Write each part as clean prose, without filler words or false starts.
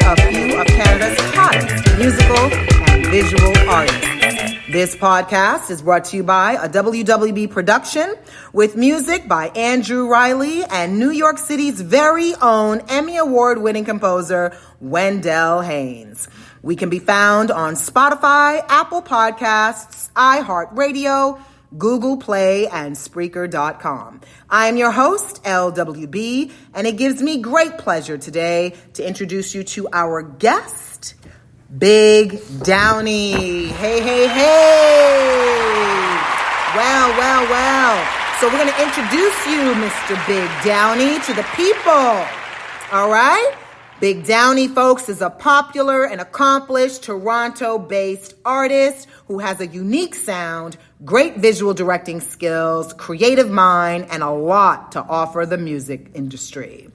a few of Canada's hottest musical and visual artists. This podcast is brought to you by a WWB production with music by Andrew Riley and New York City's very own Emmy Award-winning composer Wendell Haynes. We can be found on Spotify, Apple Podcasts, iHeartRadio, Google Play, and Spreaker.com. I am your host, LWB, and it gives me great pleasure today to introduce you to our guest, Big Downey. Hey, hey, hey. Well. So we're going to introduce you, Mr. Big Downey, to the people. All right? Big Downey, folks, is a popular and accomplished Toronto-based artist who has a unique sound, great visual directing skills, creative mind, and a lot to offer the music industry.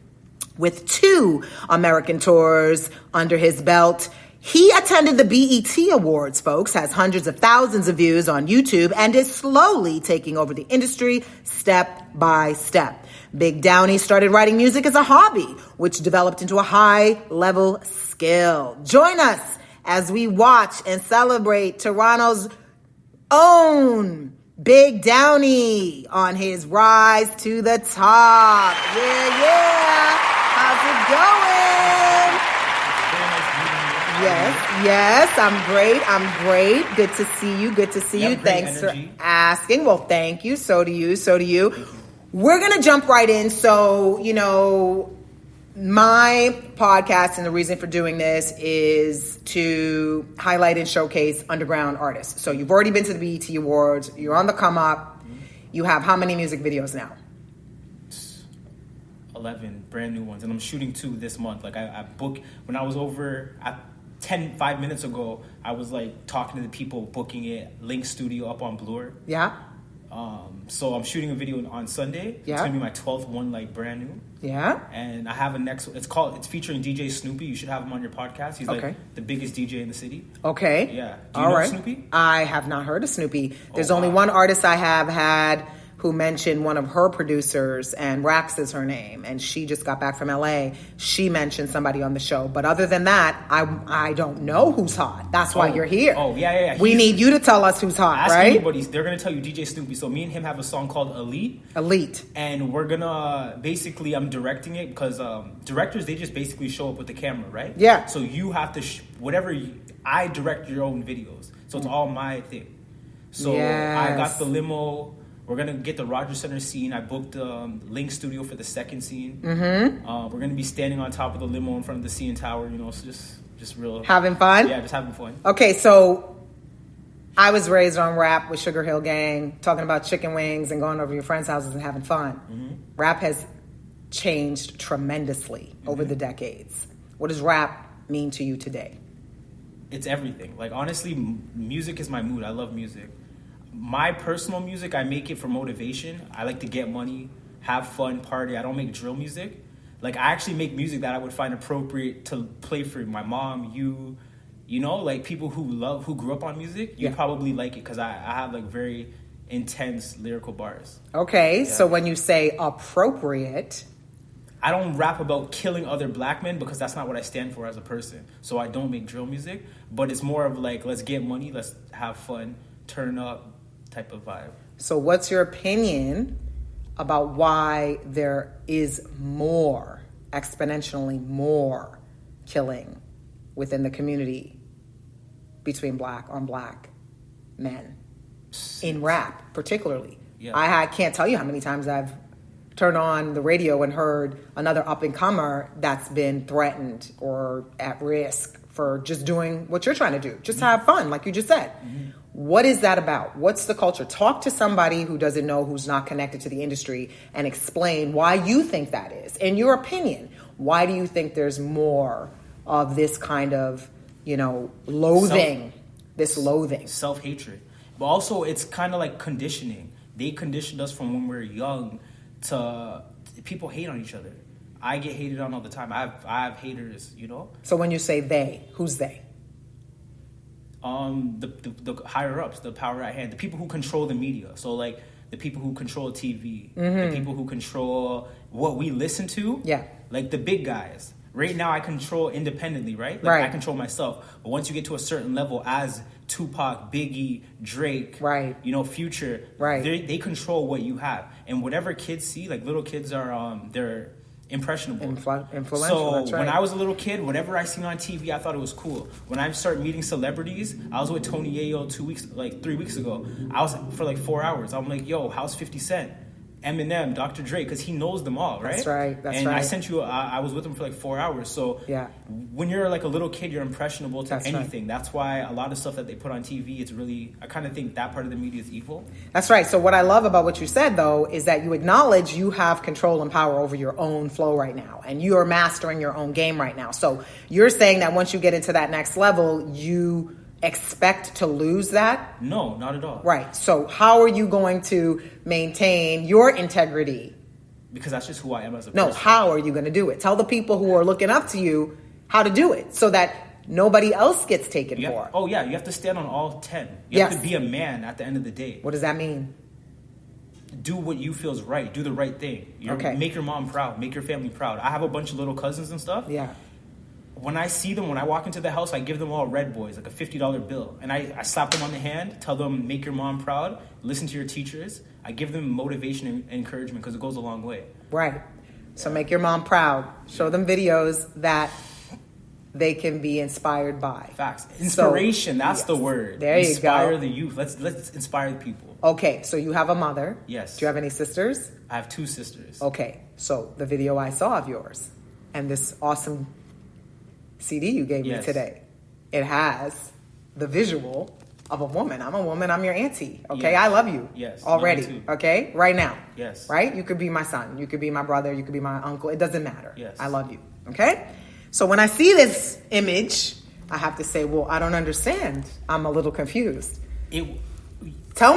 With 2 American tours under his belt, he attended the BET Awards, folks, has hundreds of thousands of views on YouTube, and is slowly taking over the industry step by step. Big Downey started writing music as a hobby, which developed into a high-level skill. Join us as we watch and celebrate Toronto's own Big Downey on his rise to the top. Yeah. How's it going? Yes, I'm great. Good to see you. Thanks for asking. Well, thank you. So do you. We're going to jump right in. So, my podcast and the reason for doing this is to highlight and showcase underground artists. So you've already been to the BET Awards. You're on the come up. You have how many music videos now? 11 brand new ones. And I'm shooting 2 this month. Like I booked, when I was over 5 minutes ago, I was like talking to the people booking it, Link Studio up on Bloor. Yeah. So I'm shooting a video on Sunday. Yeah. It's gonna be my 12th one, like brand new. Yeah. And I have a next one. It's featuring DJ Snoopy. You should have him on your podcast. He's like the biggest DJ in the city. Okay. Yeah. Do you know Snoopy? I have not heard of Snoopy. There's only one artist I have had who mentioned one of her producers, and Rax is her name, and she just got back from LA. She mentioned somebody on the show. But other than that, I don't know who's hot. That's why you're here. Oh, yeah. We need you to tell us who's hot, ask right? Anybody, they're going to tell you DJ Snoopy. So me and him have a song called Elite. And we're going to, basically, I'm directing it because directors, they just basically show up with the camera, right? Yeah. So you have to, I direct your own videos. So it's all my thing. So I got the limo. We're going to get the Rogers Center scene. I booked Link Studio for the second scene. Mm-hmm. We're going to be standing on top of the limo in front of the CN Tower, so just real... Having fun? Yeah, just having fun. Okay, so I was raised on rap with Sugar Hill Gang, talking about chicken wings and going over your friends' houses and having fun. Mm-hmm. Rap has changed tremendously over the decades. What does rap mean to you today? It's everything. Like, honestly, music is my mood. I love music. My personal music, I make it for motivation. I like to get money, have fun, party. I don't make drill music. Like, I actually make music that I would find appropriate to play for my mom, like people who grew up on music. You probably like it because I have like very intense lyrical bars. Okay, so when you say appropriate, I don't rap about killing other black men because that's not what I stand for as a person. So I don't make drill music, but it's more of like, let's get money, let's have fun, turn up type of vibe. So what's your opinion about why there is exponentially more killing within the community between black on black men in rap particularly? Yeah. I can't tell you how many times I've turned on the radio and heard another up-and-comer that's been threatened or at risk for just doing what you're trying to do. Just have fun, like you just said. Mm-hmm. What is that about? What's the culture? Talk to somebody who doesn't know, who's not connected to the industry, and explain why you think that is. In your opinion, why do you think there's more of this kind of, loathing, Self-hatred. But also, it's kind of like conditioning. They conditioned us from when we were young to people hate on each other. I get hated on all the time. I have haters, So when you say they, who's they? The higher ups, the power at hand, the people who control the media. So like the people who control TV, the people who control what we listen to. Yeah. Like the big guys. Right now, I control independently, right? Right. I control myself. But once you get to a certain level, as Tupac, Biggie, Drake, right, Future, right, they control what you have. And whatever kids see, like little kids are, they're impressionable. Influential. So That's right. when I was a little kid, whatever I seen on TV, I thought it was cool. When I started meeting celebrities, I was with Tony Yayo 3 weeks ago. I was for like 4 hours. I'm like, yo, how's 50 Cent? Eminem, Dr. Dre, because he knows them all, right? That's right. That's and right. I sent you. I was with him for like 4 hours. So yeah, when you're like a little kid, you're impressionable to That's anything. Right. That's why a lot of stuff that they put on TV, it's really. I kind of think that part of the media is evil. That's right. So what I love about what you said, though, is that you acknowledge you have control and power over your own flow right now, and you are mastering your own game right now. So you're saying that once you get into that next level, you expect to lose that? No, not at all. Right. So how are you going to maintain your integrity? Because that's just who I am as a person. No, how are you going to do it? Tell the people who are looking up to you how to do it so that nobody else gets taken for. Oh, yeah. You have to stand on all 10. You have to be a man at the end of the day. What does that mean? Do what you feel is right. Do the right thing. Okay. Make your mom proud. Make your family proud. I have a bunch of little cousins and stuff. Yeah. When I see them, when I walk into the house, I give them all Red Boys, like a $50 bill. And I slap them on the hand, tell them, make your mom proud, listen to your teachers. I give them motivation and encouragement because it goes a long way. Right. So make your mom proud. Show them videos that they can be inspired by. Facts. Inspiration, that's the word. There you go. Inspire the youth. Let's inspire the people. Okay, so you have a mother. Yes. Do you have any sisters? I have 2 sisters. Okay, so the video I saw of yours and this awesome CD you gave me today, it has the visual of a woman. I'm a woman. I'm your auntie. Okay, yes. I love you. Yes. Already. Love you too. Okay, right now. Yes. Right? You could be my son. You could be my brother. You could be my uncle. It doesn't matter. Yes. I love you. Okay? So when I see this image, I have to say, well, I don't understand. I'm a little confused. Just tell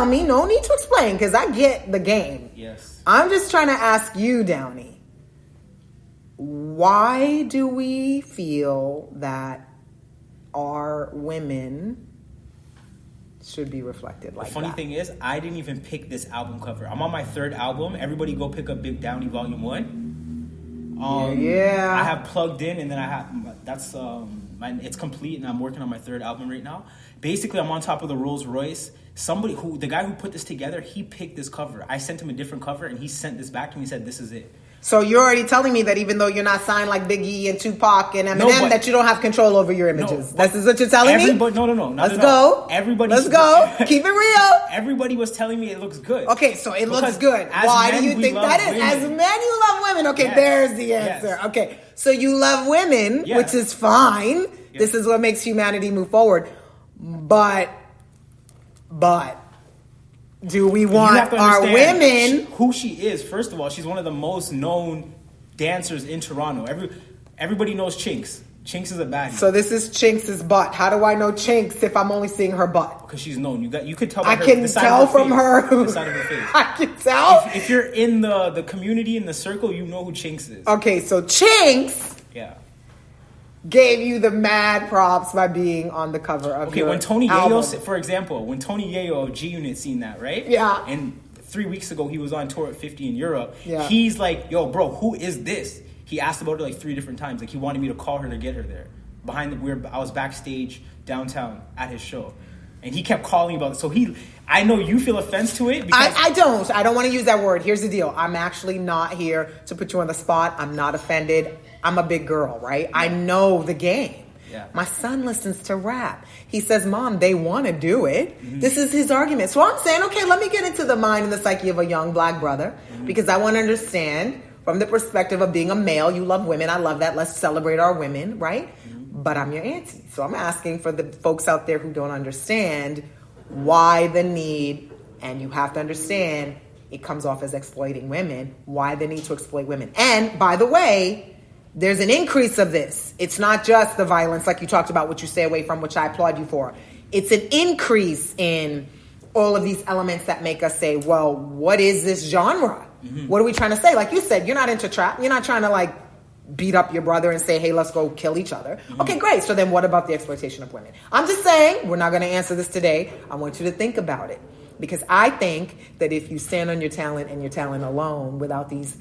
me. No need to explain because I get the game. Yes. I'm just trying to ask you, Downey. Why do we feel that our women should be reflected like that? The funny thing is, I didn't even pick this album cover. I'm on my 3rd album. Everybody go pick up Big Downey Volume 1. I have Plugged In, and then I have, it's complete, and I'm working on my 3rd album right now. Basically, I'm on top of the Rolls Royce. The guy who put this together, he picked this cover. I sent him a different cover, and he sent this back to me and said, this is it. So you're already telling me that even though you're not signed like Biggie and Tupac and Eminem, that you don't have control over your images. This is what you're telling me? No. Let's go. Let's go. Keep it real. Everybody was telling me it looks good. Okay, so it looks good. Why do you think that is? As men, you love women. Okay, there's the answer. Yes. Okay, so you love women, which is fine. Yes. This is what makes humanity move forward. But do we want our women? Who she is? First of all, she's one of the most known dancers in Toronto. Everybody knows Chinks. Chinks is a baddie. So this is Chinks' butt. How do I know Chinks if I'm only seeing her butt? Because she's known. You could tell. By I can tell from her. The side of her face. I can tell. If you're in the community, in the circle, you know who Chinks is. Okay, so Chinks. Yeah. Gave you the mad props by being on the cover of your when Tony album. Yayo, for example, when Tony Yayo of G Unit seen that, right? Yeah. And 3 weeks ago, he was on tour at 50 in Europe. Yeah. He's like, yo, bro, who is this? He asked about her like 3 different times. Like, he wanted me to call her to get her there. I was backstage downtown at his show. And he kept calling about it. So I know you feel offense to it. Because I don't want to use that word. Here's the deal. I'm actually not here to put you on the spot. I'm not offended. I'm a big girl, right? Yeah. I know the game. Yeah. My son listens to rap. He says, Mom, they want to do it. Mm-hmm. This is his argument. So I'm saying, okay, let me get into the mind and the psyche of a young black brother, because I want to understand from the perspective of being a male. You love women. I love that. Let's celebrate our women, right? But I'm your auntie. So I'm asking for the folks out there who don't understand why the need, and you have to understand it comes off as exploiting women, why the need to exploit women. And by the way, there's an increase of this. It's not just the violence like you talked about, which you stay away from, which I applaud you for. It's an increase in all of these elements that make us say, well, what is this genre? Mm-hmm. What are we trying to say? Like you said, you're not into trap. You're not trying to like beat up your brother and say, hey, let's go kill each other. Mm-hmm. Okay, great. So then what about the exploitation of women? I'm just saying, we're not going to answer this today. I want you to think about it. Because I think that if you stand on your talent and your talent alone without these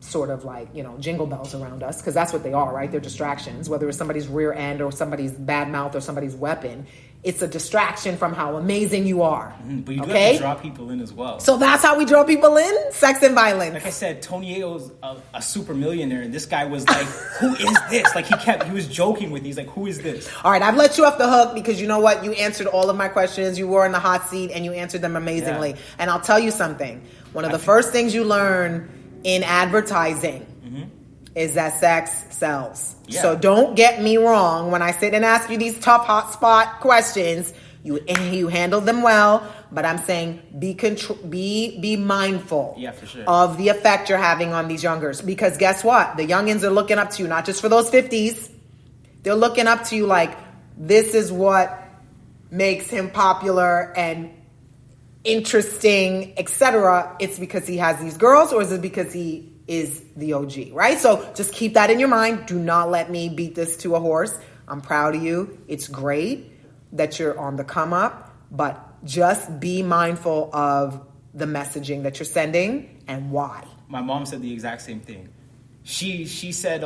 sort of like, jingle bells around us, because that's what they are, right? They're distractions, whether it's somebody's rear end or somebody's bad mouth or somebody's weapon. It's a distraction from how amazing you are. But you do have to draw people in as well. So that's how we draw people in? Sex and violence. Like I said, Tony Ayo's a super millionaire, and this guy was like, who is this? Like he was joking with me. He's like, who is this? All right, I've let you off the hook because you know what? You answered all of my questions. You were in the hot seat and you answered them amazingly. Yeah. And I'll tell you something. One of the first things you learn in advertising is that sex sells. Yeah. So don't get me wrong. When I sit and ask you these tough hot spot questions, you handle them well, but I'm saying be mindful for sure. of the effect you're having on these youngers. Because guess what? The youngins are looking up to you, not just for those 50s. They're looking up to you like, this is what makes him popular and interesting, etc. It's because he has these girls, or is it because he is the OG, right? So just keep that in your mind. Do not let me beat this to a horse. I'm proud of you. It's great that you're on the come up, but just be mindful of the messaging that you're sending and why. My mom said the exact same thing. She said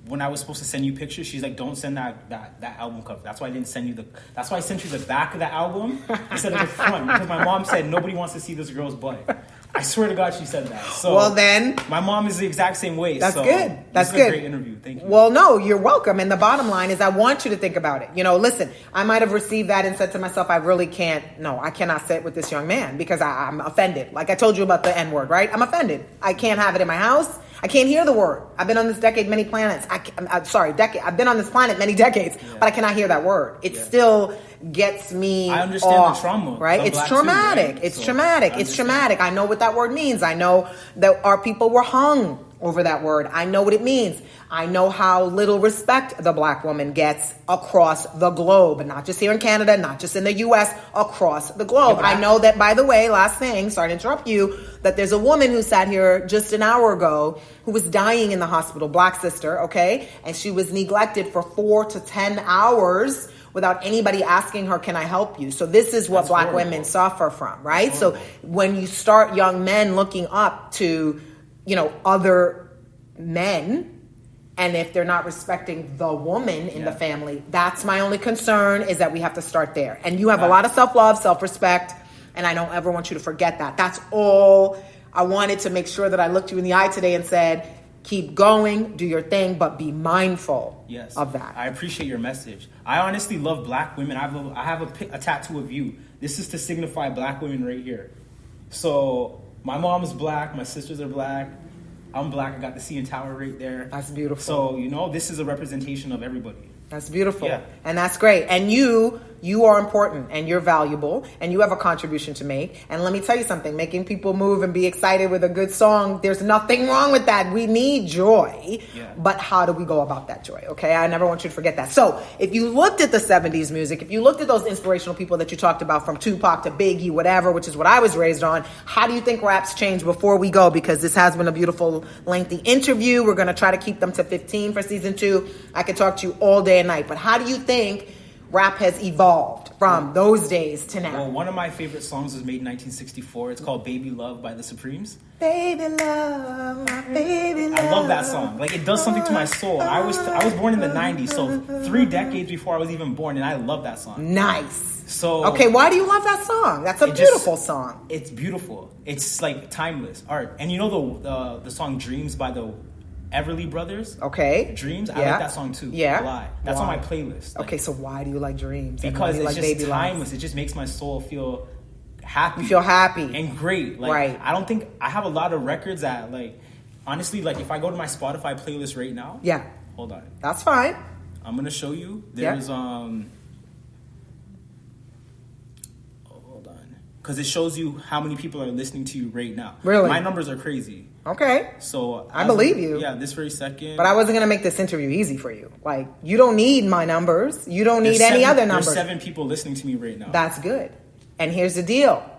when I was supposed to send you pictures, she's like, don't send that album cover. That's why I didn't send you that's why I sent you the back of the album instead of the front, because my mom said nobody wants to see this girl's butt. I swear to God she said that. So well then, my mom is the exact same way. That's so good. That's this is good. A great interview. Thank you. Well, no, you're welcome. And the bottom line is I want you to think about it. Listen, I might have received that and said to myself, I cannot sit with this young man because I'm offended. Like I told you about the N-word, right? I'm offended. I can't have it in my house. I can't hear the word. I've been on this decade many planets. I've been on this planet many decades, but I cannot hear that word. It still gets me I understand off, the trauma. right? It's traumatic. Too, right? It's traumatic. It's traumatic. I know what that word means. I know that our people were hung over that word. I know what it means. I know how little respect the black woman gets across the globe, not just here in Canada, not just in the U.S., across the globe. I know that, by the way, last thing, sorry to interrupt you, that there's a woman who sat here just an hour ago who was dying in the hospital, black sister, okay? And she was neglected for 4 to 10 hours without anybody asking her, can I help you? So this is what That's black horrible. Women suffer from, right? So when you start young men looking up to, other men, and if they're not respecting the woman in the family, that's my only concern, is that we have to start there. And you have a lot of self-love, self-respect, and I don't ever want you to forget that. That's all. I wanted to make sure that I looked you in the eye today and said, keep going, do your thing, but be mindful of that. I appreciate your message. I honestly love black women. I have a tattoo of you. This is to signify black women right here. So my mom is black. My sisters are black. I'm black. I got the CN Tower right there. That's beautiful. So, this is a representation of everybody. That's beautiful. Yeah. And that's great. And you are important and you're valuable and you have a contribution to make. And let me tell you something, making people move and be excited with a good song, there's nothing wrong with that. We need joy. Yeah. But how do we go about that joy? Okay. I never want you to forget that. So if you looked at the 70s music, if you looked at those inspirational people that you talked about from Tupac to Biggie, whatever, which is what I was raised on, how do you think raps changed before we go? Because this has been a beautiful, lengthy interview. We're going to try to keep them to 15 for season 2. I could talk to you all day and night, but how do you think rap has evolved from those days to now? Well, one of my favorite songs was made in 1964. It's called Baby Love by the Supremes. Baby love, my baby love. I love that song. Like, it does something to my soul. I was born in the 90s, so 3 decades before I was even born, and I love that song. Nice. So okay, why do you love that song? That's a beautiful song. It's beautiful. It's like timeless art. And the song Dreams by the Everly Brothers. Okay. Dreams. I like that song too. Yeah. A lot. That's on my playlist. Okay, so why do you like Dreams? Because it's like just Baby timeless. Lives? It just makes my soul feel happy. You feel happy. And great. Like, right. I don't think I have a lot of records that, like, honestly, like, if I go to my Spotify playlist right now. Yeah. Hold on. That's fine. I'm going to show you. There's, because it shows you how many people are listening to you right now. Really? My numbers are crazy. Okay. So I believe you. Yeah, this very second. But I wasn't going to make this interview easy for you. Like, you don't need my numbers. You don't need any other numbers. There's 7 people listening to me right now. That's good. And here's the deal.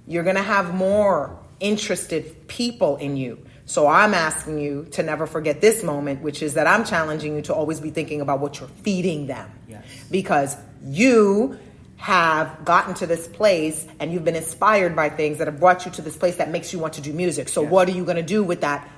You're going to have more interested people in you. So I'm asking you to never forget this moment, which is that I'm challenging you to always be thinking about what you're feeding them. Yes. Because you have gotten to this place and you've been inspired by things that have brought you to this place that makes you want to do music. So what are you going to do with that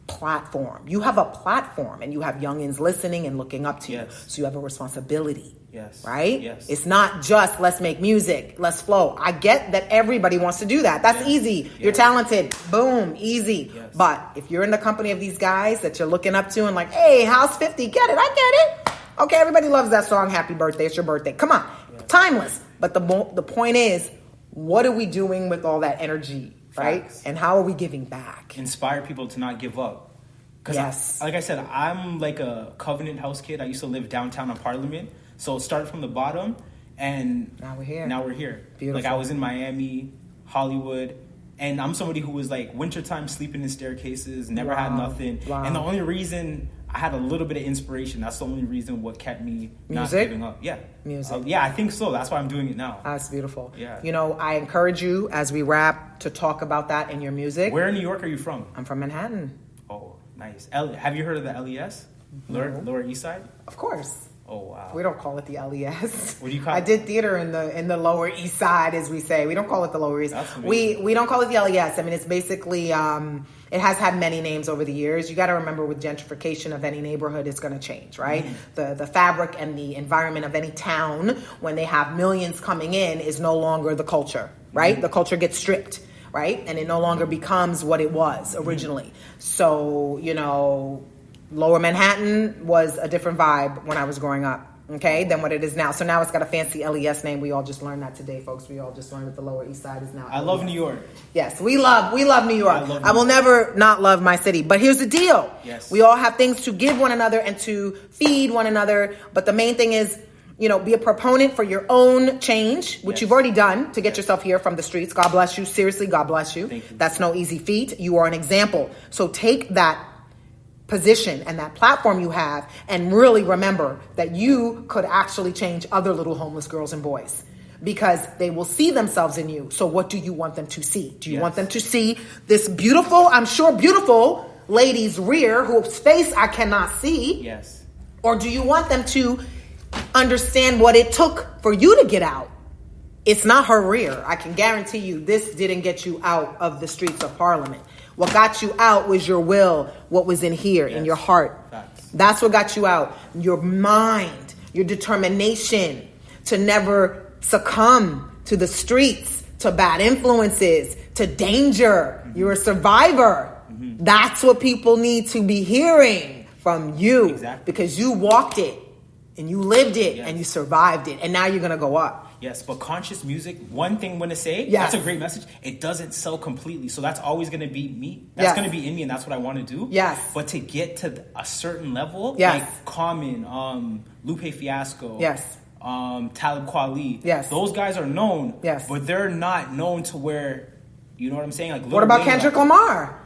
platform. You have a platform, and you have youngins listening and looking up to you. Yes. So you have a responsibility. Yes. Right? Yes. It's not just let's make music, let's flow. I get that everybody wants to do that. That's Yes. easy. Yes. You're talented. Boom, easy. Yes. But if you're in the company of these guys that you're looking up to and like, hey, how's 50? Get it? I get it. Okay, everybody loves that song, Happy Birthday. It's your birthday. Come on. Yes. Timeless. But the point is, what are we doing with all that energy, right? Facts. And how are we giving back? Inspire people to not give up. Because, Yes. like I said, I'm like a Covenant House kid. I used to live downtown on Parliament. So it started from the bottom, and Now we're here. Beautiful. Like I was in Miami, Hollywood, and I'm somebody who was like wintertime sleeping in staircases, never had nothing. Wow. And the only reason I had a little bit of inspiration, that's the only reason what kept me not Music? giving up. Yeah. Music. Yeah, I think so. That's why I'm doing it now. That's beautiful. Yeah. You know, I encourage you as we wrap to talk about that in your music. Where in New York are you from? I'm from Manhattan. Oh, nice. Have you heard of the LES? Lower East Side? Of course. Oh, wow. We don't call it the LES. What do you call it? I did theater in the Lower East Side, as we say. We don't call it the Lower East. That's amazing. We don't call it the LES. I mean, it's basically it has had many names over the years. You got to remember, with gentrification of any neighborhood, it's going to change, right? The fabric and the environment of any town, when they have millions coming in, is no longer the culture, right? The culture gets stripped, right? And it no longer becomes what it was originally. So, you know, Lower Manhattan was a different vibe when I was growing up, okay, than what it is now. So now it's got a fancy LES name. We all just learned that today, folks. We all just learned that the Lower East Side is now I LES. love New York. Yes, we love New York. I will never not love my city. But here's the deal. Yes. We all have things to give one another and to feed one another. But the main thing is, you know, be a proponent for your own change, which you've already done to get yourself here from the streets. God bless you. Seriously, God bless you. Thank you. That's no easy feat. You are an example. So take that position and that platform you have and really remember that you could actually change other little homeless girls and boys, because they will see themselves in you. So what do you want them to see? Do you want them to see this beautiful, I'm sure beautiful lady's rear whose face I cannot see? Yes. Or do you want them to understand what it took for you to get out? It's not her rear. I can guarantee you this didn't get you out of the streets of Parliament. What got you out was your will, what was in here, in your heart. Facts. That's what got you out. Your mind, your determination to never succumb to the streets, to bad influences, to danger. You're a survivor. That's what people need to be hearing from you. Exactly. Because you walked it and you lived it and you survived it. And now you're going to go up. Yes, but conscious music, one thing I'm going to say, Yes. that's a great message. It doesn't sell completely. So that's always going to be me. That's going to be in me, and that's what I want to do. Yes. But to get to a certain level, Yes. like Common, Lupe Fiasco, Yes. Talib Kweli, Yes. those guys are known, Yes. but they're not known to where, you know what I'm saying? Like, What about Kendrick Lamar?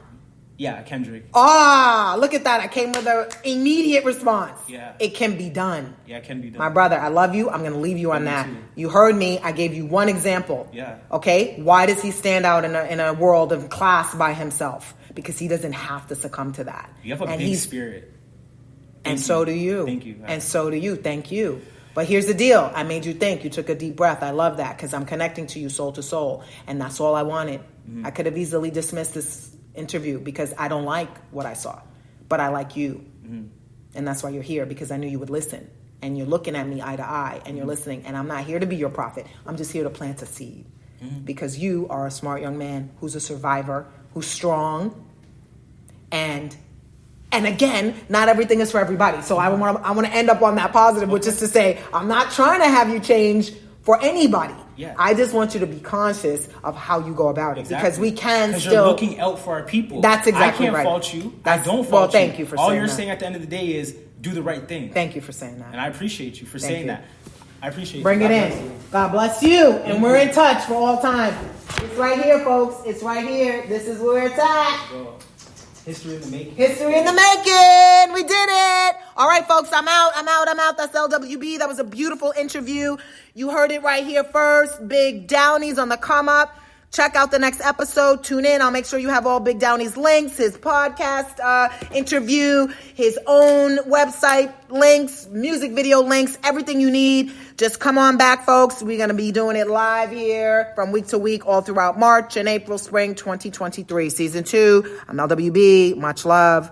Yeah, Kendrick. Look at that. I came with an immediate response. Yeah. It can be done. Yeah, it can be done. My brother, I love you. I'm going to leave you on Me that. too. You heard me. I gave you one example. Yeah. Okay? Why does he stand out in a world of class by himself? Because he doesn't have to succumb to that. You have a And big he's- spirit. And so do you. Thank you. And so do you. Thank you. But here's the deal. I made you think. You took a deep breath. I love that because I'm connecting to you soul to soul. And that's all I wanted. I could have easily dismissed this interview because I don't like what I saw. But I like you. And that's why you're here, because I knew you would listen. And you're looking at me eye to eye and you're listening. And I'm not here to be your prophet. I'm just here to plant a seed. Because you are a smart young man who's a survivor, who's strong. And again, not everything is for everybody. So I want to end up on that positive, which is to say, I'm not trying to have you change for anybody. Yeah. I just want you to be conscious of how you go about it. Exactly. Because we can Because still... you're looking out for our people. That's exactly I right. can't fault you. That's- I don't fault well, you. thank you for All saying you're that. saying at the end of the day is do the right thing. Thank you for saying that. And I appreciate you for Thank saying you. that. I appreciate Bring you. it in. God bless you. And we're in touch for all time. It's right here, folks. It's right here. This is where it's at. Bro, history in the making. History in the making. We did it. All right, folks. I'm out. That's LWB. That was a beautiful interview. You heard it right here first. Big Downey's on the come up. Check out the next episode. Tune in. I'll make sure you have all Big Downey's links, his podcast interview, his own website links, music video links, everything you need. Just come on back, folks. We're going to be doing it live here from week to week all throughout March and April, spring 2023. Season 2. I'm LWB. Much love.